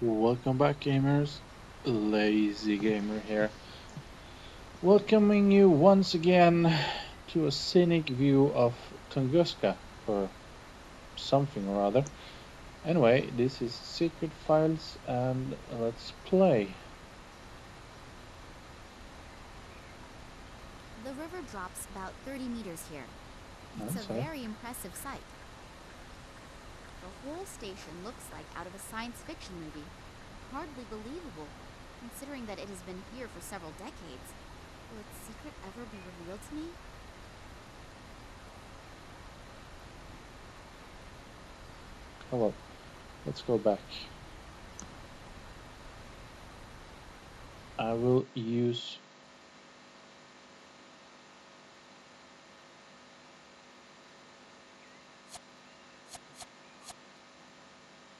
Welcome back, gamers. Lazy Gamer here, welcoming you once again to a scenic view of Tunguska, or something or other. Anyway, this is Secret Files, and let's play. The river drops about 30 meters here. It's a That's right. very impressive sight. The whole station looks like out of a science fiction movie. Hardly believable, considering that it has been here for several decades. Will its secret ever be revealed to me? Hello. Let's go back. I will use.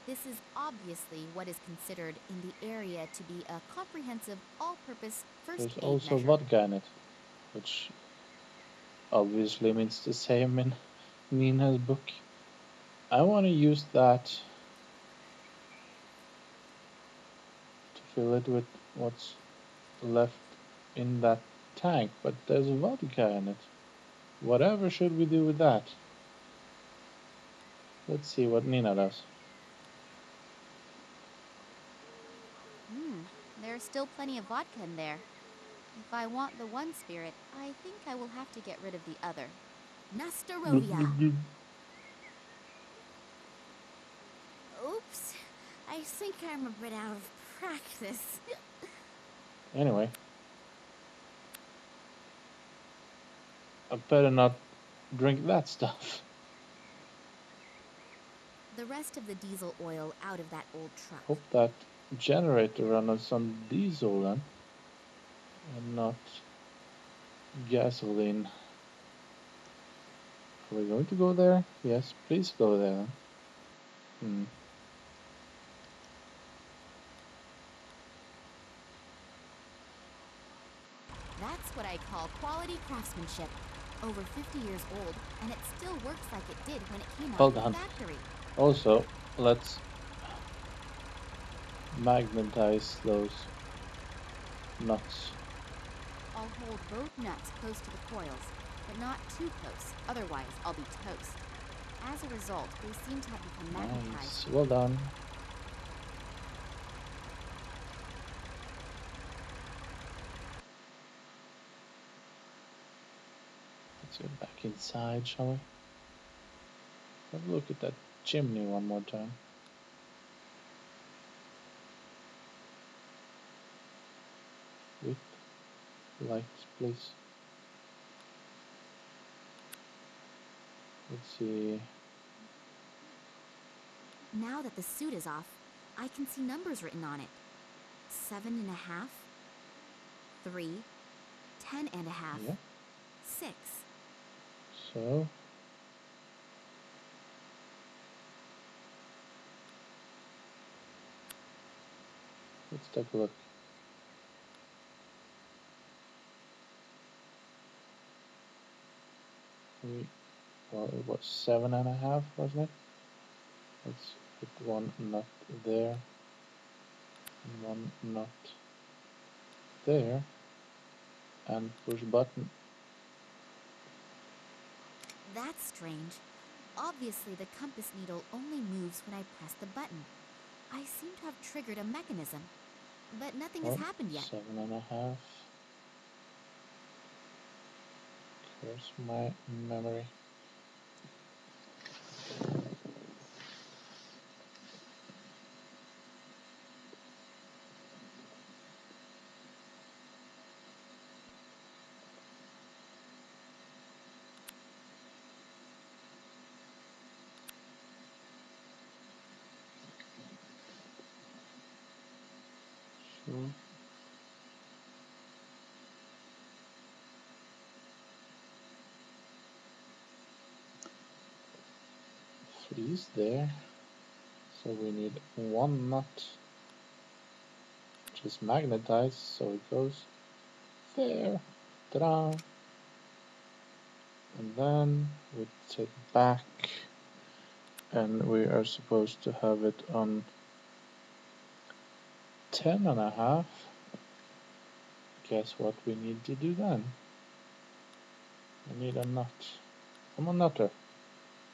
This is obviously what is considered in the area to be a comprehensive, all-purpose first There's aid also measure. vodka in it, which obviously means the same in Nina's book. I want to use that to fill it with what's left in that tank, but there's vodka in it. Whatever should we do with that? Let's see what Nina does. There's still plenty of vodka in there. If I want the one spirit, I think I will have to get rid of the other. Nastarovia! Oops. I think I'm a bit out of practice. Anyway, I better not drink that stuff. The rest of the diesel oil out of that old truck. Hope that generator runs on diesel then, and not gasoline. Are we going to go there? Yes, please go there. Hmm. That's what I call quality craftsmanship. Over 50 years old, and it still works like it did when it came out Hold of the on. factory. Also, let's magnetize those nuts. I'll hold both nuts close to the coils, but not too close, otherwise I'll be toast. As a result, they seem to have become Nice. magnetized. Well done. Let's get back inside, shall we? Have a look at that chimney one more time. With lights, please. Let's see. Now that the suit is off, I can see numbers written on it. 7.5, 3, 10.5, Yeah. 6. So let's take a look. Well, it was 7.5, wasn't it? Let's put one nut there, and one nut there, and push button. That's strange. Obviously, the compass needle only moves when I press the button. I seem to have triggered a mechanism, but nothing has Well, happened yet. 7.5. Here's my memory. So freeze there. So we need one nut, which is magnetized, so it goes there. Ta-da! And then we take it back, and we are supposed to have it on 10.5. Guess what we need to do then? I need a nut. Come on, nutter.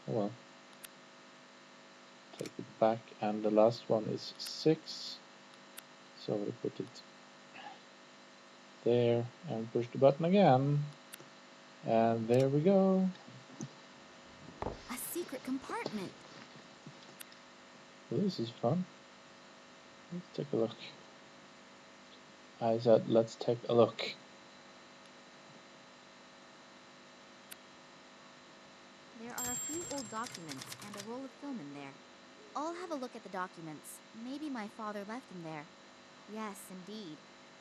Oh well. Take it back, and the last one is 6. So we put it there and push the button again. And there we go. A secret compartment. Well, this is fun. Let's take a look. I said, let's take a look. There are a few old documents and a roll of film in there. I'll have a look at the documents. Maybe my father left them there. Yes, indeed.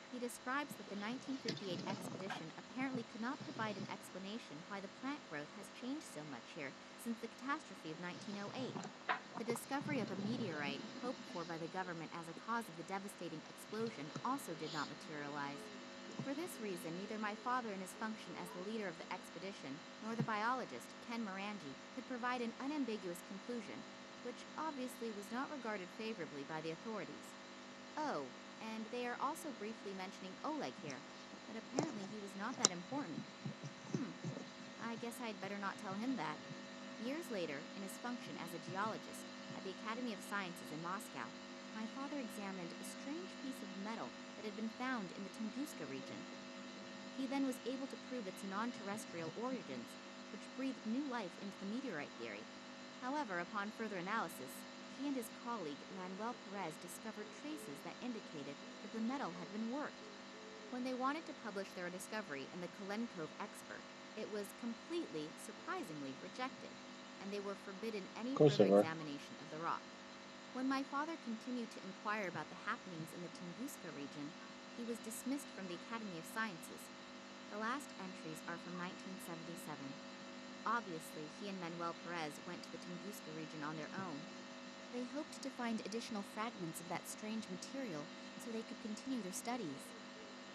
He describes that the 1958 expedition apparently could not provide an explanation why the plant growth has changed so much here since the catastrophe of 1908. The discovery of a meteorite, hoped for by the government as a cause of the devastating explosion, also did not materialize. For this reason, neither my father in his function as the leader of the expedition, nor the biologist, Ken Morangi, could provide an unambiguous conclusion, which obviously was not regarded favorably by the authorities. Oh, and they are also briefly mentioning Oleg here, but apparently he was not that important. I guess I'd better not tell him that. Years later, in his function as a geologist at the Academy of Sciences in Moscow, my father examined a strange piece of metal that had been found in the Tunguska region. He then was able to prove its non-terrestrial origins, which breathed new life into the meteorite theory. However, upon further analysis, he and his colleague Manuel Perez discovered traces that indicated that the metal had been worked. When they wanted to publish their discovery in the Kalenkov Expert, it was completely, surprisingly rejected, and they were forbidden any Of course they further were. examination of the rock. When my father continued to inquire about the happenings in the Tunguska region, he was dismissed from the Academy of Sciences. The last entries are from 1977. Obviously, he and Manuel Perez went to the Tunguska region on their own. They hoped to find additional fragments of that strange material so they could continue their studies.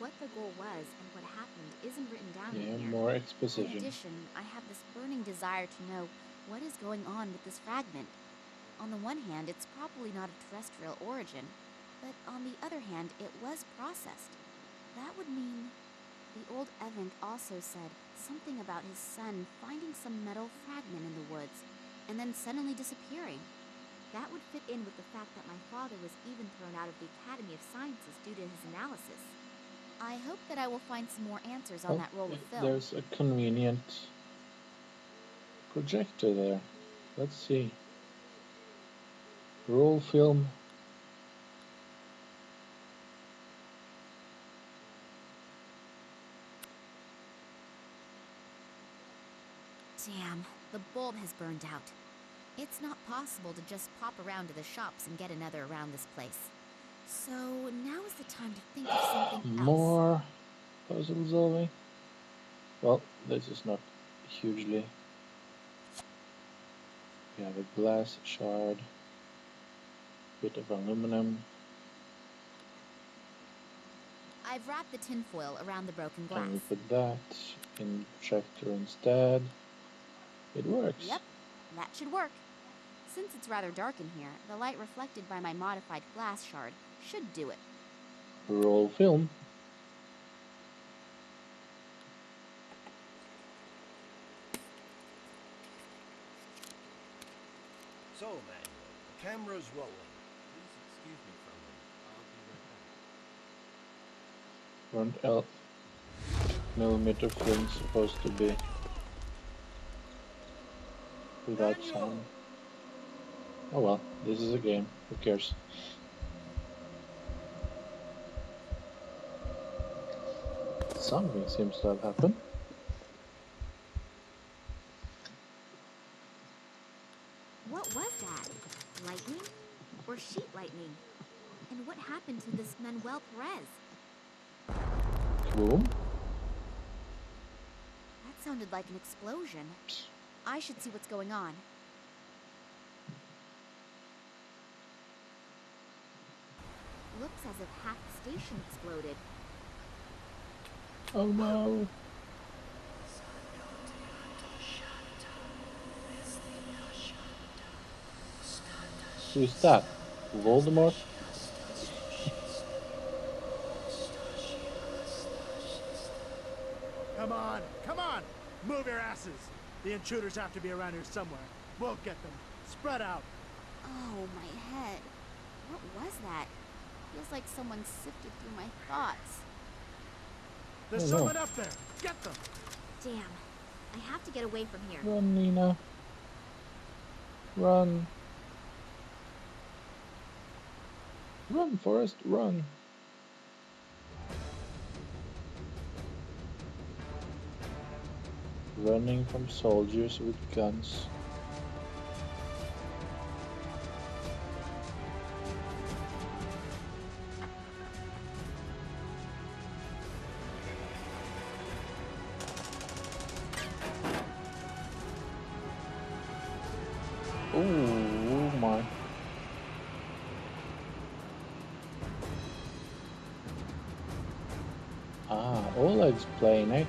What the goal was and what happened isn't written down in here. More In exposition. addition, I have this burning desire to know what is going on with this fragment. On the one hand, it's probably not of terrestrial origin, but on the other hand, it was processed. That would mean... The old Event also said something about his son finding some metal fragment in the woods, and then suddenly disappearing. That would fit in with the fact that my father was even thrown out of the Academy of Sciences due to his analysis. I hope that I will find some more answers on that roll of film. There's a convenient projector there. Let's see. Roll film. Damn, the bulb has burned out. It's not possible to just pop around to the shops and get another around this place. So now is the time to think of something else. More puzzle solving. Well, this is not hugely. We have a glass shard, bit of aluminum. I've wrapped the tinfoil around the broken glass. And we put that in the projector instead. It works. Yep, that should work. Since it's rather dark in here, the light reflected by my modified glass shard should do it. Roll film. So, Manuel, the camera's rolling. Please excuse me for a moment. I'll be right back. Weren't millimeter film supposed to be without sound? Oh well, this is a game. Who cares? Something seems to have happened. What was that? Lightning? Or sheet lightning? And what happened to this Manuel Perez? Boom. That sounded like an explosion. I should see what's going on. Looks as if half the station exploded. Oh no. Who's that? Voldemort? Come on! Move your asses! The intruders have to be around here somewhere. We'll get them. Spread out! Oh, my head. What was that? Feels like someone sifted through my thoughts. There's Oh, no. someone up there! Get them! Damn. I have to get away from here. Run, Nina. Run. Run, Forrest, run. Running from soldiers with guns. Oh my. Ah, Oleg's playing, eh?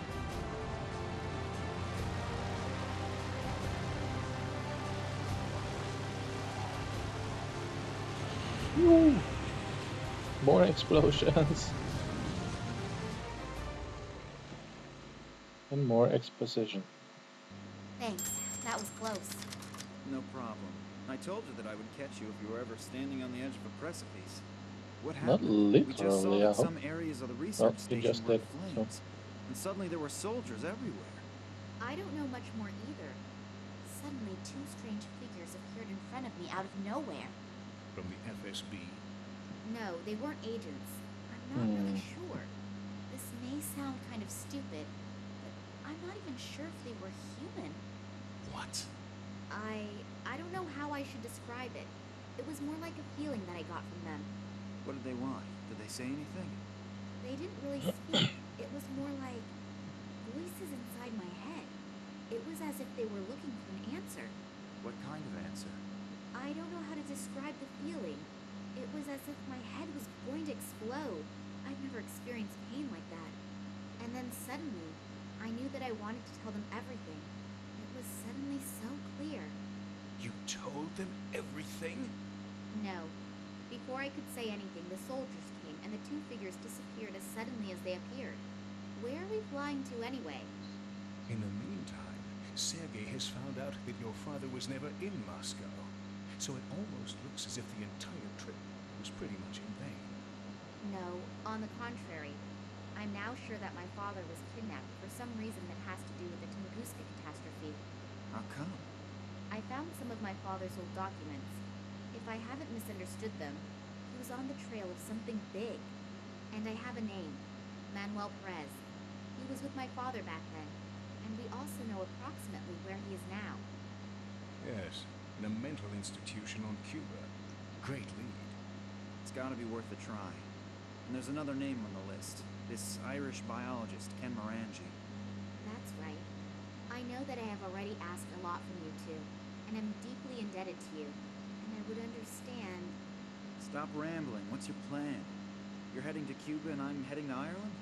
Woo! More explosions. And more exposition. Thanks. That was close. No problem. I told you that I would catch you if you were ever standing on the edge of a precipice. What Not happened? We just saw literally, I that hope. some areas of the Well, research you station just were did, in so. flames, and suddenly there were soldiers everywhere. I don't know much more either. Suddenly, two strange figures appeared in front of me out of nowhere. From the FSB. No, they weren't agents. I'm not really sure. This may sound kind of stupid, but I'm not even sure if they were human. What? I don't know how I should describe it. It was more like a feeling that I got from them. What did they want? Did they say anything? They didn't really speak. It was more like voices inside my head. It was as if they were looking for an answer. What kind of answer? I don't know how to describe the feeling. It was as if my head was going to explode. I've never experienced pain like that. And then suddenly, I knew that I wanted to tell them everything. It was suddenly so clear. You told them everything? No. Before I could say anything, the soldiers came, and the two figures disappeared as suddenly as they appeared. Where are we flying to anyway? In the meantime, Sergei has found out that your father was never in Moscow. So it almost looks as if the entire trip was pretty much in vain. No, on the contrary. I'm now sure that my father was kidnapped for some reason that has to do with the Tunguska catastrophe. How come? I found some of my father's old documents. If I haven't misunderstood them, he was on the trail of something big. And I have a name, Manuel Perez. He was with my father back then, and we also know approximately where he is now. Yes, in a mental institution on Cuba. Great lead. It's gotta be worth a try. And there's another name on the list. This Irish biologist, Ken Morangi. That's right. I know that I have already asked a lot from you two, and am deeply indebted to you. And I would understand. Stop rambling. What's your plan? You're heading to Cuba and I'm heading to Ireland?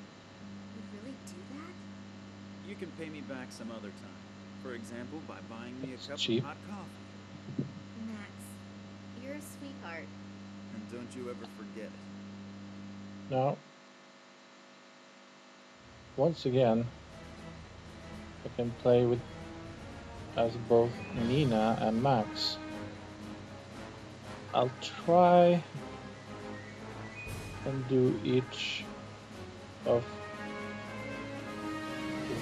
You'd really do that? You can pay me back some other time. For example, by buying me a It's cup cheap. of hot coffee. Max, you're a sweetheart. And don't you ever forget it. Now, once again, I can play with as both Nina and Max. I'll try and do each of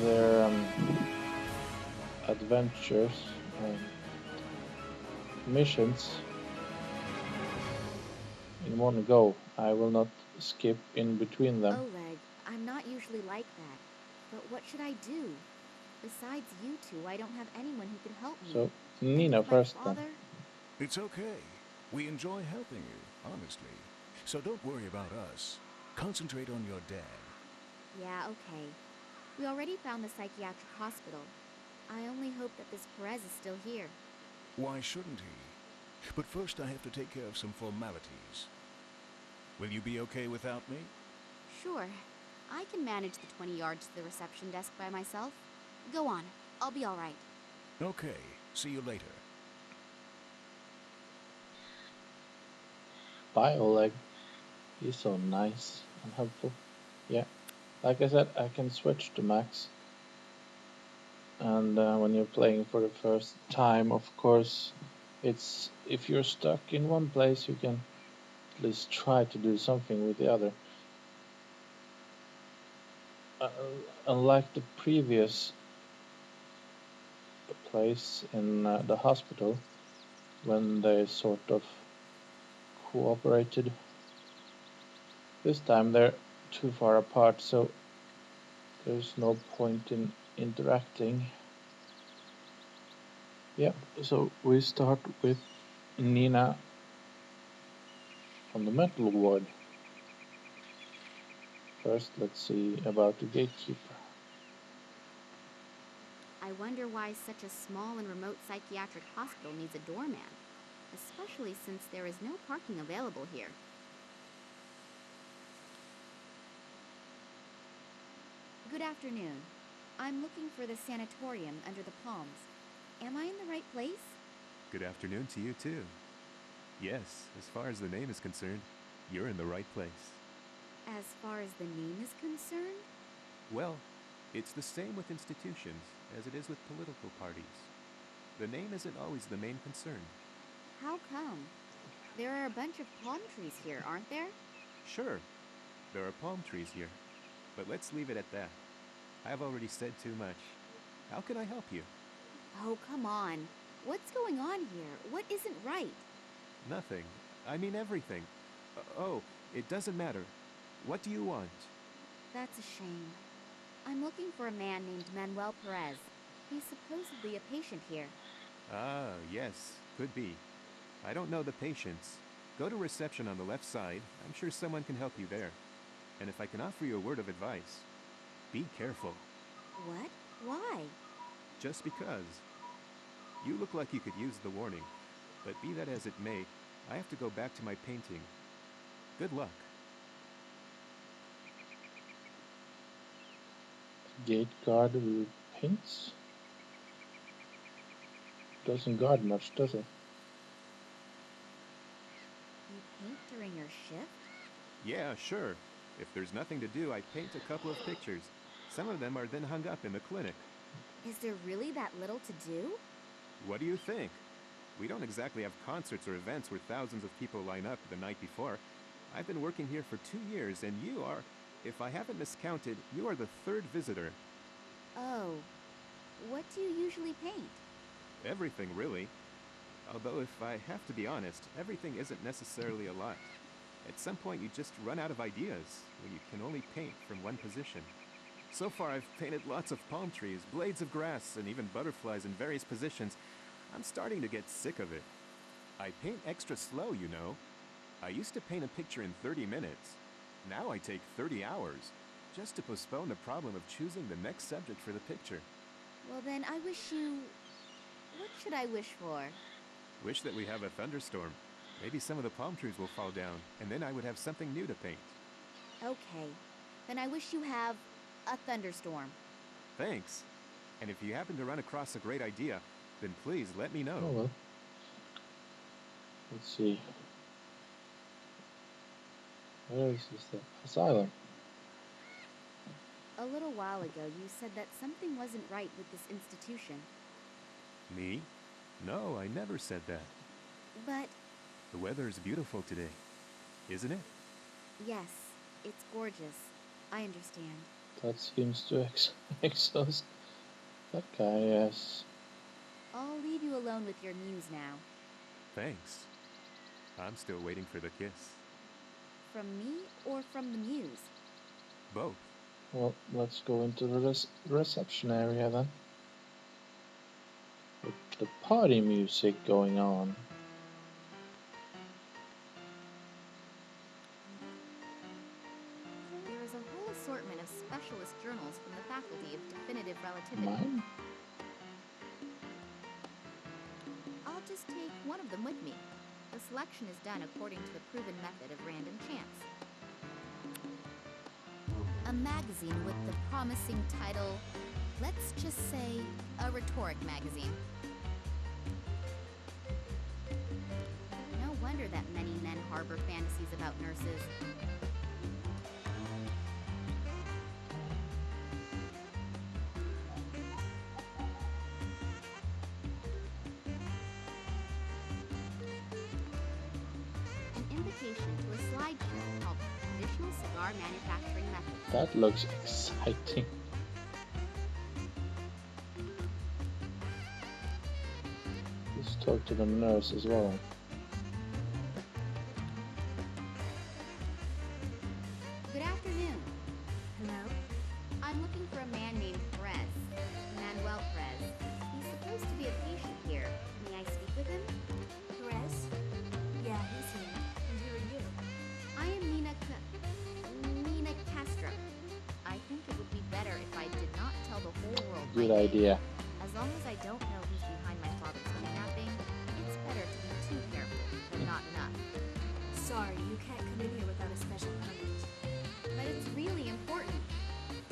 their adventures, missions in one go. I will not skip in between them. Oleg, I'm not usually like that. But what should I do? Besides you two, I don't have anyone who can help me. So And Nina with my first then. father, It's okay. We enjoy helping you, honestly. So don't worry about us. Concentrate on your dad. yeah, okay. We already found the psychiatric hospital. I only hope that this Perez is still here. Why shouldn't he? But first I have to take care of some formalities. Will you be okay without me? Sure. I can manage the 20 yards to the reception desk by myself. Go on. I'll be all right. Okay. See you later. Bye, Oleg. He's so nice and helpful. Yeah, like I said, I can switch to Max And when you're playing for the first time, of course, it's if you're stuck in one place, you can at least try to do something with the other. Uh, Unlike the previous place in the hospital, when they sort of cooperated, this time they're too far apart, so there's no point in interacting. Yeah, so we start with Nina on the mental ward. First, let's see about the gatekeeper. I wonder why such a small and remote psychiatric hospital needs a doorman, especially since there is no parking available here. Good afternoon. I'm looking for the sanatorium under the palms. Am I in the right place? Good afternoon to you, too. Yes, as far as the name is concerned, you're in the right place. As far as the name is concerned? Well, it's the same with institutions as it is with political parties. The name isn't always the main concern. How come? There are a bunch of palm trees here, aren't there? Sure, there are palm trees here, but let's leave it at that. I've already said too much. How can I help you? Oh, come on. What's going on here? What isn't right? Nothing. I mean everything. Oh, it doesn't matter. What do you want? That's a shame. I'm looking for a man named Manuel Perez. He's supposedly a patient here. Ah, yes, could be. I don't know the patients. Go to reception on the left side. I'm sure someone can help you there. And if I can offer you a word of advice, be careful. What? Why? Just because. You look like you could use the warning. But be that as it may, I have to go back to my painting. Good luck. Gate guard who paints? Doesn't guard much, does it? You paint during your shift? Yeah, sure. If there's nothing to do, I paint a couple of pictures. Some of them are then hung up in the clinic. Is there really that little to do? What do you think? We don't exactly have concerts or events where thousands of people line up the night before. I've been working here for 2 years, and you are, if I haven't miscounted, you are the third visitor. Oh. What do you usually paint? Everything, really. Although, if I have to be honest, everything isn't necessarily a lot. At some point, you just run out of ideas when you can only paint from one position. So far, I've painted lots of palm trees, blades of grass, and even butterflies in various positions. I'm starting to get sick of it. I paint extra slow, you know. I used to paint a picture in 30 minutes. Now I take 30 hours, just to postpone the problem of choosing the next subject for the picture. Well, then I wish you... What should I wish for? Wish that we have a thunderstorm. Maybe some of the palm trees will fall down, and then I would have something new to paint. Okay. Then I wish you have a thunderstorm. Thanks. And if you happen to run across a great idea, then please let me know. Oh well. Let's see. Where is this thing? Asylum. A little while ago, you said that something wasn't right with this institution. Me? No, I never said that. But, The weather is beautiful today, isn't it? yes, it's gorgeous. I understand. That seems to exhaust that guy, yes. I'll leave you alone with your muse now. Thanks. I'm still waiting for the kiss. From me or from the muse? Both. Well, let's go into the reception area then. With the party music going on. There is a whole assortment of specialist journals from the Faculty of Definitive Relativity. Mine? I'll just take one of them with me. The selection is done according to the proven method of random chance. A magazine with the promising title, let's just say, a rhetoric magazine. No wonder that many men harbor fantasies about nurses. invitation to a slideshow called Traditional Cigar Manufacturing Methods. That looks exciting. Let's talk to the nurse as well. Good afternoon. Hello? I'm looking for a man named Perez. Manuel Perez. He's supposed to be a patient here. May I speak with him? Perez? Yeah, he's here. And who are you? I am Nina Castro. I think it would be better if I did not tell the whole world my Good name. idea. As long as I don't know who's behind my father's kidnapping, it's better to be too careful than not enough. Sorry, you can't come in here without a special permit. But it's really important.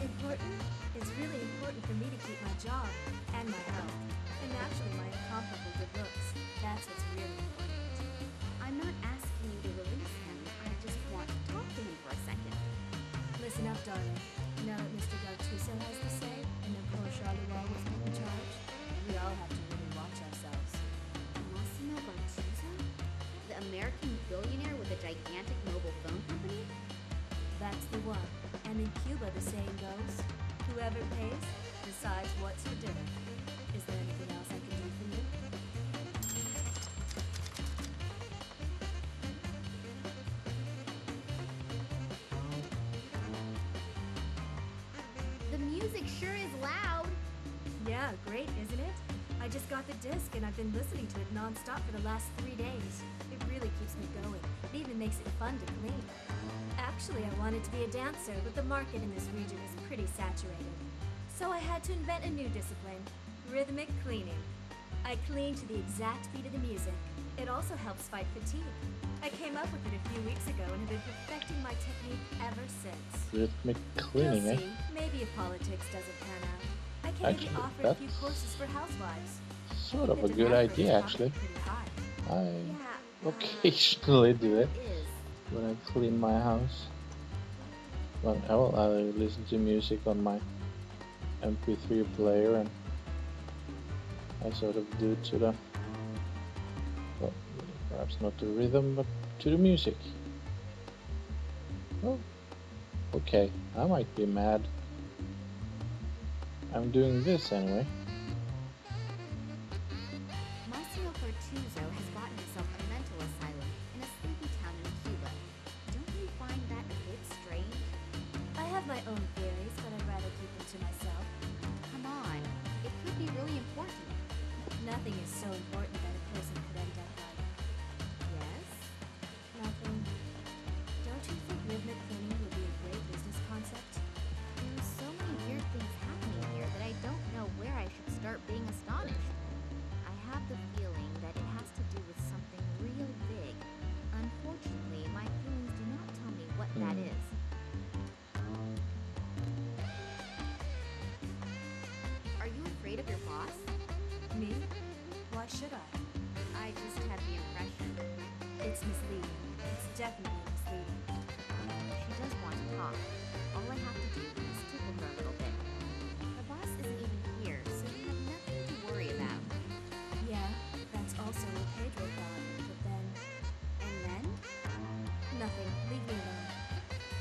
Important? It's really important for me to keep my job and my health. And naturally, my incomparable good looks. That's what's really important. I'm not asking you to release him. I just want to talk to him for a second. Listen up, darling. Now that Mr. Gartuso has the say, and Nicole Charleroi was put in charge, we all have to really watch ourselves. Massimo Gartuso? The American billionaire with a gigantic mobile phone company? That's the one. And in Cuba, the saying goes, whoever pays decides what's for dinner. Is there anything else I can do for you? The music sure is loud. Yeah, great, isn't it? I just got the disc and I've been listening to it non-stop for the last 3 days. It really keeps me going. It even makes it fun to clean. Actually, I wanted to be a dancer, but the market in this region is pretty saturated. So I had to invent a new discipline, rhythmic cleaning. I clean to the exact beat of the music. It also helps fight fatigue. I came up with it a few weeks ago and have been perfecting my technique ever since. Rhythmic cleaning, You'll eh? see. Maybe if politics doesn't pan out, I can maybe Actually, offer a few that's courses for housewives. sort of The a good demand for idea, it's actually. probably pretty high. I Yeah. occasionally do it Is. when I clean my house. Well, I listen to music on my MP3 player, and I sort of do to the, well, perhaps not the rhythm, but to the music. Oh, okay, I might be mad. I'm doing this anyway. Massimo Gartuso has gotten himself a mental asylum in a sleepy town in Cuba. Don't you find that a bit strange? I have my own theories, but I'd rather keep them to myself. Come on, it could be really important. Nothing is so important that a person could end up like. Yes? Nothing. Don't you think rhythmic cleaning would be a great business concept? There are so many weird things happening here that I don't know where I should start being astonished. I have the feeling that it has to do with something real big. Unfortunately, my feelings do not tell me what that is. Are you afraid of your boss? Me? Why should I? I just have the impression. It's misleading. It's definitely misleading. She does want to talk. All I have to do is tickle her a little bit. The boss isn't even here, so you have nothing to worry about. Yeah, that's also what Pedro thought, but then... And then, Nothing. Leave me alone.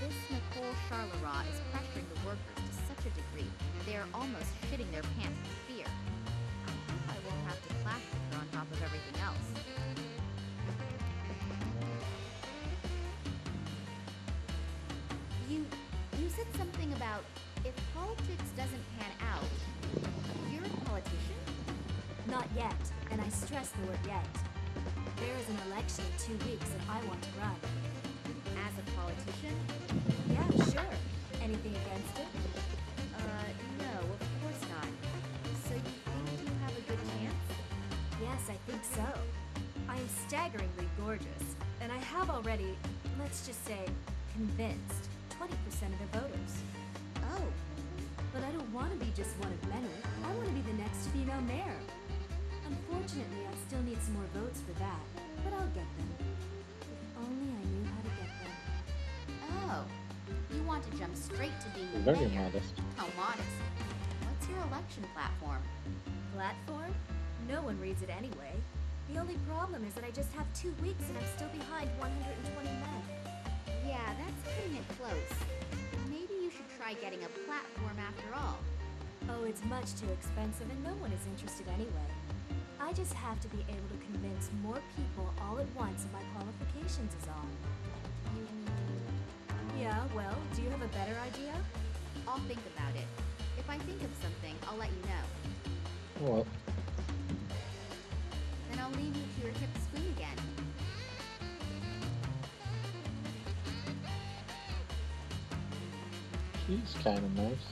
this Nicole Charleroi is pressuring the workers to such a degree they are almost shitting their pants in fear. I hope I won't have to clash with her on top of everything else. You said something about if politics doesn't pan out, you're a politician? Not yet, and I stress the word yet. There is an election in 2 weeks and I want to run. As a politician? Yeah, sure. Anything against it? No, of course not. So you think you have a good chance? Yes, I think so. I am staggeringly gorgeous, and I have already, let's just say, convinced 20% of the voters. Oh, But I don't want to be just one of many. I want to be the next female mayor. Unfortunately, I still need some more votes for that, but I'll get them. If only I knew how to get them. oh. You want to jump straight to being the Very mayor. modest. How modest. What's your election platform? Platform? No one reads it anyway. The only problem is that I just have 2 weeks and I'm still behind 120 men. Yeah, that's cutting it close. Maybe you should try getting a platform after all. Oh, it's much too expensive and no one is interested anyway. I just have to be able to convince more people all at once of my qualifications is all. You mean... Yeah, well, do you have a better idea? I'll think about it. If I think of something, I'll let you know. Well, Then I'll leave you to your hip swing again. she's kind of nice.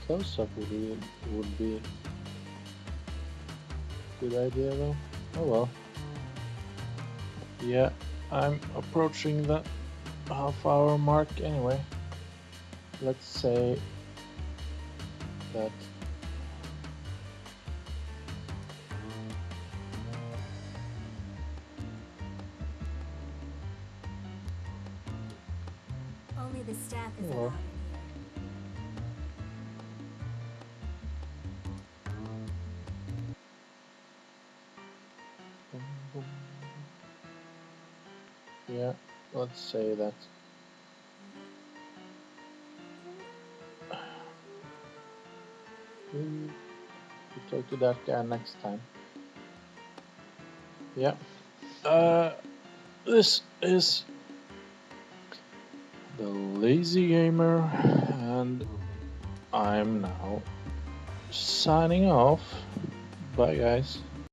Close up would be a good idea though. Oh well. Yeah, I'm approaching the half-hour mark anyway. Let's say that Only the staff is Well. allowed in yeah, let's say that. We'll talk to that guy next time. Yeah. This is the Lazy Gamer, and I'm now signing off. Bye, guys.